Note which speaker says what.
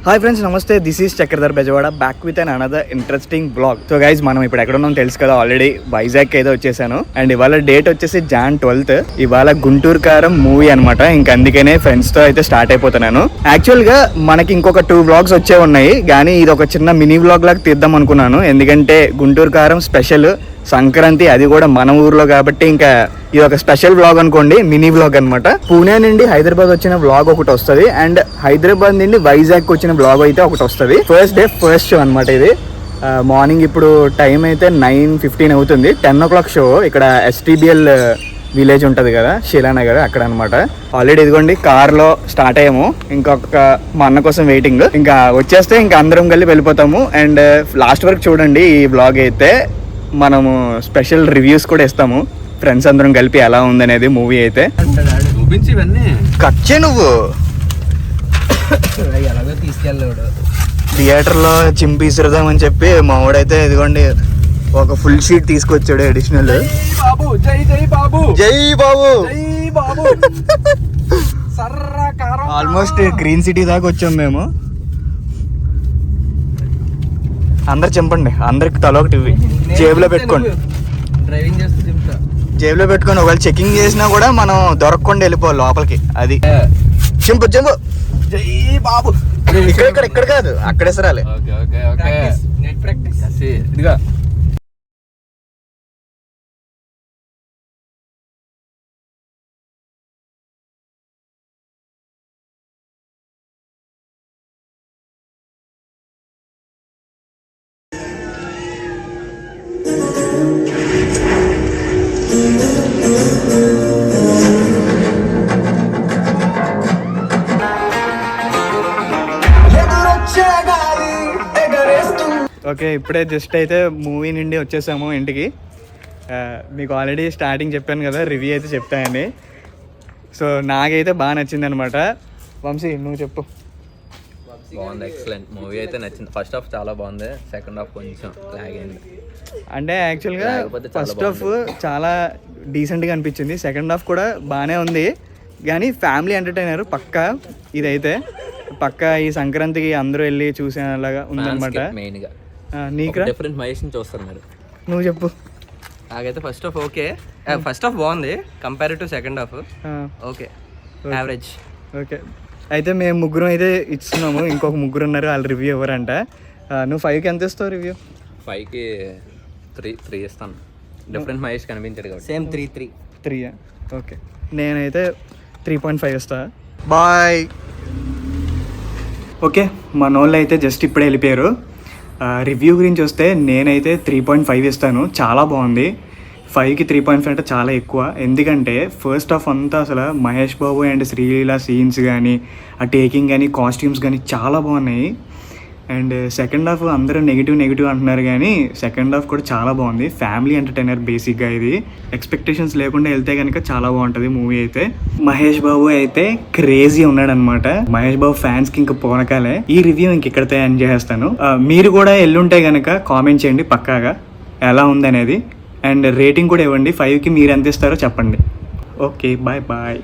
Speaker 1: Hi friends, నమస్తే. This is Chakradhar Bezawada back with an another interesting blog. So guys, మనం ఇప్పుడు ఎక్కడ ఉన్నాం తెలుసు కదా, ఆల్రెడీ వైజాగ్ అయితే వచ్చేసాను. అండ్ ఇవాళ డేట్ వచ్చేసి Jan 12th. ఇవాళ గుంటూరు కారం మూవీ అనమాట. ఇంకా అందుకనే ఫ్రెండ్స్ తో అయితే స్టార్ట్ అయిపోతున్నాను. యాక్చువల్ గా మనకి ఇంకొక 2 వ్లాగ్స్ వచ్చే ఉన్నాయి, కానీ ఇది ఒక చిన్న మినీ వ్లాగ్ లాగా తీద్దాం అనుకున్నాను. ఎందుకంటే గుంటూరు కారం స్పెషల్ సంక్రాంతి, అది కూడా మన ఊర్లో కాబట్టి ఇంకా ఇది ఒక స్పెషల్ వ్లాగ్ అనుకోండి, మినీ వ్లాగ్ అనమాట. పూణే నుండి హైదరాబాద్ వచ్చిన వ్లాగ్ ఒకటి వస్తుంది, అండ్ హైదరాబాద్ నుండి వైజాగ్ వచ్చిన వ్లాగ్ అయితే ఒకటి వస్తుంది. ఫస్ట్ డే ఫస్ట్ షో అనమాట ఇది. మార్నింగ్ ఇప్పుడు టైం అయితే 9:15 అవుతుంది. 10 o'clock షో. ఇక్కడ STBL విలేజ్ ఉంటుంది కదా, శిలానగర్, అక్కడ అనమాట. ఆల్రెడీ ఇదిగోండి కార్లో స్టార్ట్ అయ్యాము. ఇంకొక మా అన్న కోసం వెయిటింగ్. ఇంకా వచ్చేస్తే ఇంకా అందరం కలిసి వెళ్ళిపోతాము. అండ్ లాస్ట్ వరకు చూడండి ఈ వ్లాగ్ అయితే. మనము స్పెషల్ రివ్యూస్ కూడా ఇస్తాము, ఫ్రెండ్స్ అందరం కలిపి ఎలా ఉందనేది మూవీ అయితే. కచ్చే నువ్వు
Speaker 2: ఎలాగో తీసుకెళ్ళాడు
Speaker 1: థియేటర్లో చింపిసిరదామని చెప్పి మా వాడైతే ఇదిగోండి ఒక ఫుల్ షీట్ తీసుకొచ్చాడు అడిషనల్. జై బాబు ఆల్మోస్ట్ గ్రీన్ సిటీ దాకా వచ్చాం మేము. అందరు చింపండి, అందరికి తల ఒకటి జేబులో పెట్టుకోండి.
Speaker 2: డ్రైవింగ్ చేస్తూ చింపుతా.
Speaker 1: జేబులో పెట్టుకొని ఒకవేళ చెకింగ్ చేసినా కూడా మనం దొరకకుండా వెళ్ళిపోవాలి లోపలికి. అది చింపు చింపు.
Speaker 2: జై బాబు.
Speaker 1: ఇక్కడ కాదు, అక్కడే సరాలి.
Speaker 2: నెట్ ప్రాక్టీస్ ఇదిగా.
Speaker 1: ఓకే, ఇప్పుడే జస్ట్ అయితే మూవీ నుండి వచ్చేసాము ఇంటికి. మీకు ఆల్రెడీ స్టార్టింగ్ చెప్పాను కదా, రివ్యూ అయితే చెప్తానని. సో నాకైతే బాగా నచ్చింది అనమాట. వంశీ, నువ్వు చెప్పు.
Speaker 2: బాగుంది, ఎక్సలెంట్ మూవీ అయితే నచ్చింది. ఫస్ట్ హాఫ్ చాలా బాగుంది, సెకండ్ హాఫ్ కొంచెం లాగ్ అయింది.
Speaker 1: అంటే యాక్చువల్గా ఫస్ట్ హాఫ్ చాలా డీసెంట్గా అనిపించింది, సెకండ్ హాఫ్ కూడా బాగానే ఉంది. కానీ ఫ్యామిలీ ఎంటర్టైనర్ పక్కా. ఇదైతే పక్కా ఈ సంక్రాంతికి అందరూ వెళ్ళి చూసేలాగా ఉందన్నమాట.
Speaker 2: మెయిన్గా
Speaker 1: నీకు
Speaker 2: డిఫరెంట్ మహేష్ చూస్తారు మీరు.
Speaker 1: నువ్వు చెప్పు.
Speaker 2: నాకైతే first half okay, first half బాగుంది compare to second half. Okay, average.
Speaker 1: Okay, అయితే మేము ముగ్గురం అయితే ఇస్తున్నాము, ఇంకొక ముగ్గురు ఉన్నారు, వాళ్ళు రివ్యూ ఎవరంట. నువ్వు 5కి ఎంత ఇస్తావు రివ్యూ?
Speaker 2: 5కి 3 ఇస్తాను. డిఫరెంట్ మహేష్ కనిపించాడు కాబట్టి సేమ్ 3.
Speaker 1: ఓకే, నేనైతే 3.5 ఇస్తా. బాయ్. ఓకే, మన వాళ్ళు అయితే జస్ట్ ఇప్పుడే వెళ్ళిపోయారు. రివ్యూ గురించి వస్తే నేనైతే 3.5 ఇస్తాను. చాలా బాగుంది. 5కి 3.5 అంటే చాలా ఎక్కువ. ఎందుకంటే ఫస్ట్ హాఫ్ అంతా అసలు మహేష్ బాబు అండ్ శ్రీలీల సీన్స్ కానీ, ఆ టేకింగ్ కానీ, కాస్ట్యూమ్స్ కానీ చాలా బాగున్నాయి. అండ్ సెకండ్ హాఫ్ అందరూ నెగిటివ్ అంటున్నారు, కానీ సెకండ్ హాఫ్ కూడా చాలా బాగుంది. ఫ్యామిలీ ఎంటర్టైనర్ బేసిక్గా. ఇది ఎక్స్పెక్టేషన్స్ లేకుండా వెళ్తే కనుక చాలా బాగుంటుంది మూవీ అయితే. మహేష్ బాబు అయితే క్రేజీ ఉన్నాడు అనమాట. మహేష్ బాబు ఫ్యాన్స్కి ఇంకా పోనకాలే. ఈ రివ్యూ ఇంక ఇక్కడితో ఎంజాయ్ చేస్తాను. మీరు కూడా ఎల్లుంటే కనుక కామెంట్ చేయండి పక్కాగా ఎలా ఉందనేది. అండ్ రేటింగ్ కూడా ఇవ్వండి. 5కి మీరు ఎంత ఇస్తారో చెప్పండి. Okay, bye.